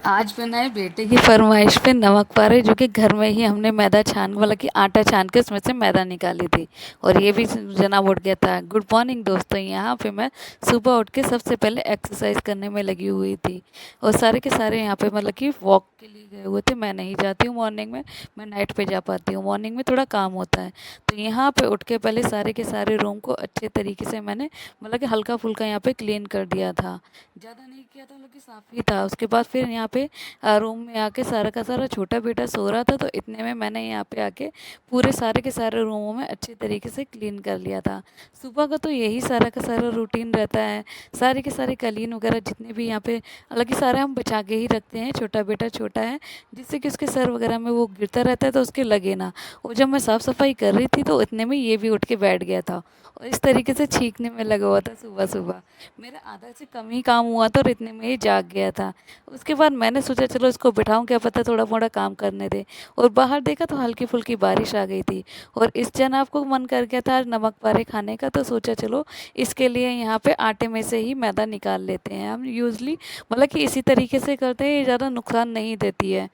आज बनाए बेटे की फरमाइश पे नमक पारे, जो कि घर में ही हमने मैदा छान मतलब कि आटा छान के उसमें से मैदा निकाली थी। और ये भी जनाब उठ गया था। गुड मॉर्निंग दोस्तों, यहाँ पे मैं सुबह उठ के सबसे पहले एक्सरसाइज करने में लगी हुई थी। और सारे के सारे यहाँ पे मतलब कि वॉक के लिए गए हुए थे। मैं नहीं जाती हूँ मॉर्निंग में, मैं नाइट पे जा पाती हूँ। मॉर्निंग में थोड़ा काम होता है। तो यहाँ पे उठ के पहले सारे के सारे रूम को अच्छे तरीके से मैंने मतलब कि हल्का फुल्का यहाँ पे क्लीन कर दिया था। ज़्यादा नहीं किया था, मतलब कि साफ़ ही था। उसके बाद फिर यहाँ पे रूम में आके सारा का सारा छोटा बेटा सो रहा था, तो इतने में मैंने यहाँ पे आके पूरे सारे के सारे रूमों में अच्छे तरीके से क्लीन कर लिया था। सुबह का तो यही सारा का सारा रूटीन रहता है। सारे के सारे कालीन वगैरह जितने भी यहाँ पे हालांकि सारे हम बचा के ही रखते हैं। छोटा बेटा छोटा है, जिससे कि उसके सर वगैरह में वो गिरता रहता है तो उसके लगे ना। और जब मैं साफ़ सफाई कर रही थी तो इतने में ये भी उठ के बैठ गया था और इस तरीके से छींकने में लगा हुआ था सुबह सुबह। मेरा आधा से कम ही काम हुआ था और इतने में ही जाग गया था। उसके बाद मैंने सोचा चलो इसको बिठाऊं, क्या पता थोड़ा मोड़ा काम करने दे। और बाहर देखा तो हल्की फुल्की बारिश आ गई थी। और इस जनाब को मन कर गया था आज नमक पारे खाने का, तो सोचा चलो इसके लिए यहाँ पे आटे में से ही मैदा निकाल लेते हैं। हम यूज़ली मतलब कि इसी तरीके से करते हैं, ये ज़्यादा नुकसान नहीं देती है।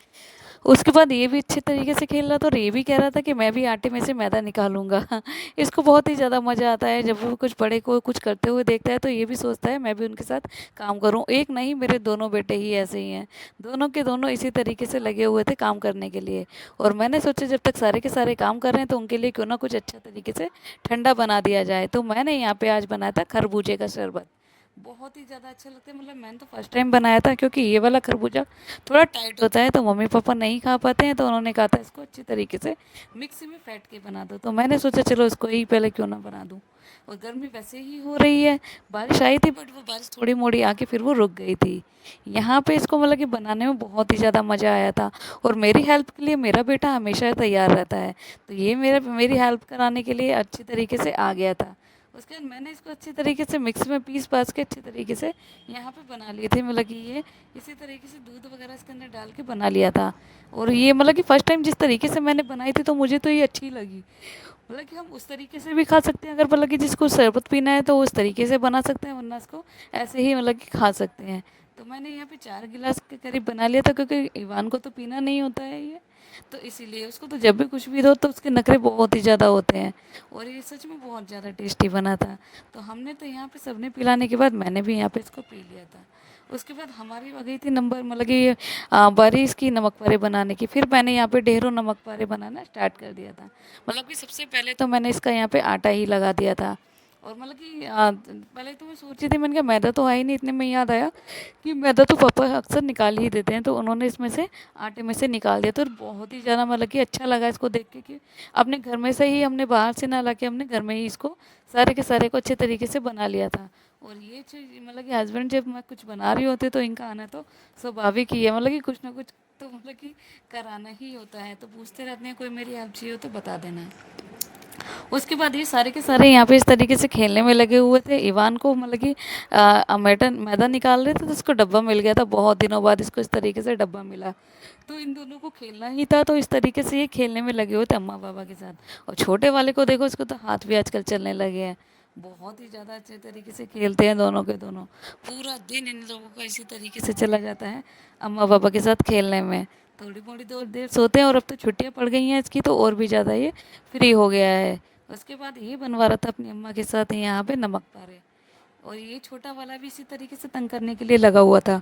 उसके बाद ये भी अच्छे तरीके से खेल रहा था और ये भी कह रहा था कि मैं भी आटे में से मैदा निकालूंगा। इसको बहुत ही ज़्यादा मज़ा आता है जब वो कुछ बड़े को कुछ करते हुए देखता है, तो ये भी सोचता है मैं भी उनके साथ काम करूं। एक नहीं, मेरे दोनों बेटे ही ऐसे ही हैं। दोनों के दोनों इसी तरीके से लगे हुए थे काम करने के लिए। और मैंने सोचा जब तक सारे के सारे काम कर रहे हैं तो उनके लिए क्यों ना कुछ अच्छा तरीके से ठंडा बना दिया जाए। तो मैंने यहाँ पे आज बनाया था खरबूजे का शरबत। बहुत ही ज़्यादा अच्छा लगता है। मतलब मैंने तो फर्स्ट टाइम बनाया था, क्योंकि ये वाला खरबूजा थोड़ा टाइट होता है तो मम्मी पापा नहीं खा पाते हैं, तो उन्होंने कहा था इसको अच्छी तरीके से मिक्सी में फेंट के बना दो। तो मैंने सोचा चलो इसको ही पहले क्यों ना बना दूँ। और गर्मी वैसे ही हो रही है, बारिश आई थी बट वो बारिश थोड़ी मोड़ी आके फिर वो रुक गई थी। यहाँ पे इसको मतलब कि बनाने में बहुत ही ज़्यादा मज़ा आया था। और मेरी हेल्प के लिए मेरा बेटा हमेशा तैयार रहता है, तो ये मेरी हेल्प कराने के लिए अच्छी तरीके से आ गया था। उसके बाद मैंने इसको अच्छी तरीके से मिक्स में पीस पास के अच्छी तरीके से यहाँ पे बना लिए थे। मतलब कि ये इसी तरीके से दूध वगैरह इसके अंदर डाल के बना लिया था। और ये मतलब कि फ़र्स्ट टाइम जिस तरीके से मैंने बनाई थी तो मुझे तो ये अच्छी लगी। मतलब कि हम उस तरीके से भी खा सकते हैं, अगर मतलब कि जिसको शरबत पीना है तो उस तरीके से बना सकते हैं, वरना इसको ऐसे ही मतलब कि खा सकते हैं। तो मैंने यहाँ पे 4 गिलास के करीब बना लिया था, क्योंकि इवान को तो पीना नहीं होता है ये। तो इसीलिए उसको तो जब भी कुछ भी दो तो उसके नखरे बहुत ही ज़्यादा होते हैं। और ये सच में बहुत ज़्यादा टेस्टी बना था। तो हमने तो यहाँ पे सबने पिलाने के बाद मैंने भी यहाँ पे इसको पी लिया था। उसके बाद हमारी आ गई थी नंबर मतलब कि बारी इसकी नमक पारे बनाने की। फिर मैंने यहाँ पे ढेरों नमक पारे बनाना स्टार्ट कर दिया था। मतलब कि सबसे पहले तो मैंने इसका यहाँ पे आटा ही लगा दिया था। और मतलब कि पहले तो मैं सोची थी, मैंने कहा मैदा तो है ही नहीं। इतने में याद आया कि मैदा तो पापा अक्सर निकाल ही देते हैं, तो उन्होंने इसमें से आटे में से निकाल दिया। तो बहुत ही ज़्यादा मतलब कि अच्छा लगा इसको देख के कि अपने घर में से ही हमने बाहर से ना ला के हमने घर में ही इसको सारे के सारे को अच्छे तरीके से बना लिया था। और ये चीज़ मतलब कि हस्बैंड जब मैं कुछ बना रही होती तो इनका आना तो स्वाभाविक ही है। मतलब कि कुछ ना कुछ तो मतलब कि कराना ही होता है। तो पूछते रहते हैं कोई मेरी हेल्प चाहिए हो तो बता देना। उसके बाद ये सारे के सारे यहाँ पे इस तरीके से खेलने में लगे हुए थे। इवान को मतलब कि मैदा मैदा निकाल रहे थे तो इसको डब्बा मिल गया था। बहुत दिनों बाद इसको इस तरीके से डब्बा मिला, तो इन दोनों को खेलना ही था। तो इस तरीके से ये खेलने में लगे हुए थे अम्मा पापा के साथ। और छोटे वाले को देखो, इसको तो हाथ भी आजकल चलने लगे हैं। बहुत ही ज़्यादा अच्छे तरीके से खेलते हैं दोनों के दोनों। पूरा दिन इन लोगों का इसी तरीके से चला जाता है अम्मा पापा के साथ खेलने में। थोड़ी मोड़ी देर देर सोते हैं, और अब तो छुट्टियां पड़ गई हैं इसकी तो और भी ज़्यादा ये फ्री हो गया है। उसके बाद ये बनवा रहा था अपनी अम्मा के साथ यहाँ पे नमक पारे। और ये छोटा वाला भी इसी तरीके से तंग करने के लिए लगा हुआ था।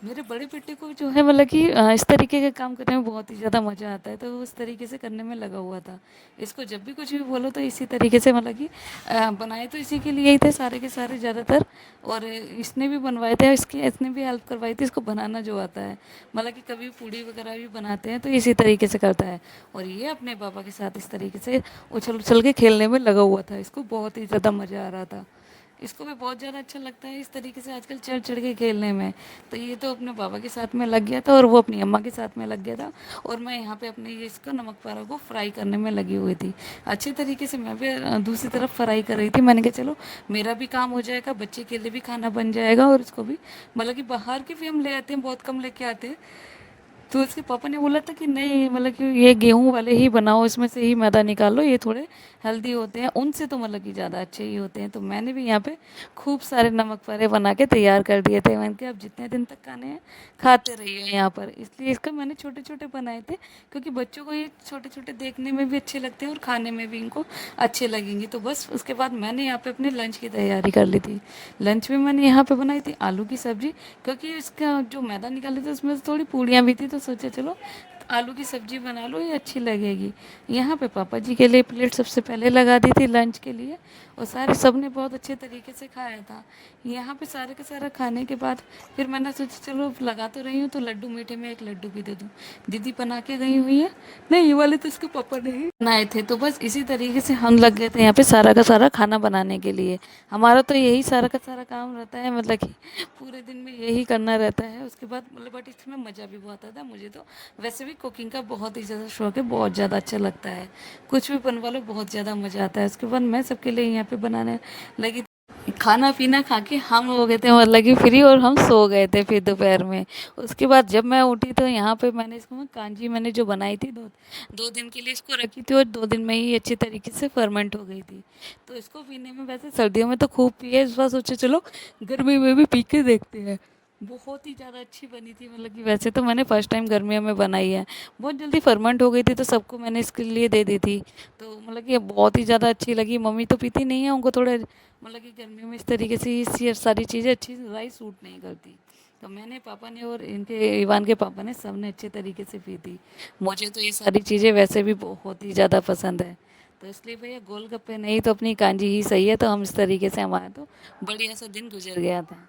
मेरे बड़े बेटे को जो है मतलब कि इस तरीके का काम करने में बहुत ही ज़्यादा मज़ा आता है, तो वो उस तरीके से करने में लगा हुआ था। इसको जब भी कुछ भी बोलो तो इसी तरीके से मतलब कि बनाए तो इसी के लिए ही थे सारे के सारे ज़्यादातर। और इसने भी बनवाए थे, इसने भी हेल्प करवाई थी इसको बनाना जो आता है। मतलब कि कभी पूड़ी वगैरह भी बनाते हैं तो इसी तरीके से करता है। और ये अपने पापा के साथ इस तरीके से उछल उछल के खेलने में लगा हुआ था। इसको बहुत ही ज़्यादा मज़ा आ रहा था। इसको भी बहुत ज़्यादा अच्छा लगता है इस तरीके से आजकल चढ़ चढ़ के खेलने में। तो ये तो अपने पापा के साथ में लग गया था और वो अपनी अम्मा के साथ में लग गया था। और मैं यहाँ पे अपने ये इसको नमक पारा को फ्राई करने में लगी हुई थी। अच्छे तरीके से मैं भी दूसरी तरफ फ्राई कर रही थी। मैंने कहा चलो मेरा भी काम हो जाएगा, बच्चे के लिए भी खाना बन जाएगा, और इसको भी मतलब कि बाहर के भी हम ले आते हैं, बहुत कम लेके आते हैं। तो उसके पापा ने बोला था कि नहीं मतलब कि ये गेहूँ वाले ही बनाओ, इसमें से ही मैदा निकालो, ये थोड़े हेल्दी होते हैं, उनसे तो मतलब कि ज़्यादा अच्छे ही होते हैं। तो मैंने भी यहाँ पे खूब सारे नमक पारे बना के तैयार कर दिए थे। मैंने कहा अब जितने दिन तक खाने हैं खाते रहिए यहाँ पर, इसलिए इसका मैंने छोटे छोटे बनाए थे, क्योंकि बच्चों को ये छोटे छोटे देखने में भी अच्छे लगते हैं और खाने में भी इनको अच्छे लगेंगे। तो बस उसके बाद मैंने यहाँ पे अपने लंच की तैयारी कर ली थी। लंच में मैंने यहाँ पे बनाई थी आलू की सब्ज़ी, क्योंकि इसका जो मैदा निकाले थे उसमें से थोड़ी पूड़ियाँ भी थी, तो सोचा चलो आलू की सब्ज़ी बना लो, ये अच्छी लगेगी। यहाँ पे पापा जी के लिए प्लेट सबसे पहले लगा दी थी लंच के लिए, और सारे सब ने बहुत अच्छे तरीके से खाया था। यहाँ पे सारे का सारा खाने के बाद फिर मैंने सोचा चलो लगा तो रही हूँ तो लड्डू, मीठे में एक लड्डू भी दे दूँ। दीदी बना के गई हुई है, नहीं ये वाले तो इसके पापा ने ही बनाए थे। तो बस इसी तरीके से हम लग गए थे यहाँ पे सारा का सारा खाना बनाने के लिए। हमारा तो यही सारा का सारा काम रहता है, मतलब कि पूरे दिन में यही करना रहता है। उसके बाद मतलब बट इसमें मज़ा भी बहुत आता है मुझे तो। वैसे भी कुकिंग का बहुत ही ज़्यादा शौक है, बहुत ज़्यादा अच्छा लगता है, कुछ भी बनवा लो बहुत ज़्यादा मज़ा आता है। उसके बाद मैं सबके लिए यहाँ पे बनाने लगी। खाना पीना खा के हम हो गए थे मतलब कि फ्री, और हम सो गए थे फिर दोपहर में। उसके बाद जब मैं उठी तो यहाँ पे मैंने इसको कांजी मैंने जो बनाई थी दो दो दिन के लिए इसको रखी थी, और 2 दिन में ही अच्छी तरीके से फर्मेंट हो गई थी। तो इसको पीने में वैसे सर्दियों में तो खूब पिए, इस बार सोचे चलो गर्मी में भी पी के देखते हैं। बहुत ही ज़्यादा अच्छी बनी थी, मतलब कि वैसे तो मैंने फर्स्ट टाइम गर्मियों में बनाई है। बहुत जल्दी फर्मेंट हो गई थी तो सबको मैंने इसके लिए दे दी थी। तो मतलब कि बहुत ही ज़्यादा अच्छी लगी। मम्मी तो पीती नहीं है, उनको थोड़ा मतलब कि गर्मियों में इस तरीके से ये सारी चीज़ें अच्छी राई सूट नहीं करती। तो मैंने, पापा ने और इनके इवान के पापा ने, सब ने अच्छे तरीके से पी थी। मुझे तो ये सारी चीज़ें वैसे भी बहुत ही ज़्यादा पसंद है। तो इसलिए भैया गोलगप्पे नहीं तो अपनी कांजी ही सही है। तो हम इस तरीके से, हमारा तो बढ़िया सा दिन गुजर गया था।